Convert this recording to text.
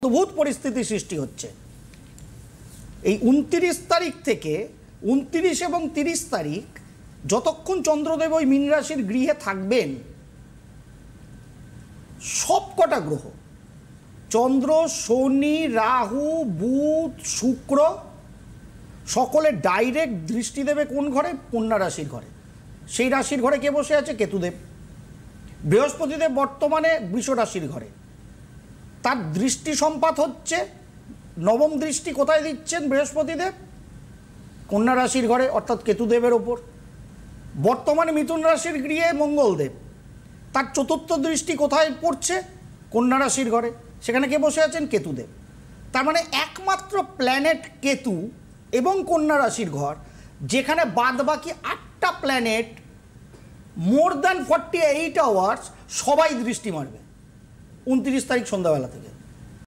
অদ্ভুত পরিস্থিতি সৃষ্টি হচ্ছে। এই 29 তারিখ থেকে 29 এবং 30 তারিখ যতক্ষণ চন্দ্রদেব ওই মীন রাশির গৃহে থাকবেন, সব কটা গ্রহ চন্দ্র, শনি, রাহু, বুধ, শুক্র সকলে ডাইরেক্ট দৃষ্টি দেবে কোন ঘরে? কন্যা রাশির ঘরে। সেই রাশির ঘরে কে বসে আছে? কেতুদেব। বৃহস্পতিদেব বর্তমানে বৃষ রাশির ঘরে, তার দৃষ্টি সম্পাত হচ্ছে, নবম দৃষ্টি কোথায় দিচ্ছেন বৃহস্পতিদেব? কন্যা রাশির ঘরে, অর্থাৎ কেতুদেবের ওপর। বর্তমানে মিথুন রাশির গৃহে মঙ্গলদেব, তার চতুর্থ দৃষ্টি কোথায় পড়ছে? কন্যা রাশির ঘরে, সেখানে কে বসে আছেন? কেতুদেব। তার মানে একমাত্র প্ল্যানেট কেতু এবং কন্যা রাশির ঘর, যেখানে বাদ বাকি 8টা প্ল্যানেট মোর দ্যান 48 আওয়ার্স সবাই দৃষ্টি মারবে 29 তারিখ সন্ধ্যাবেলা থেকে।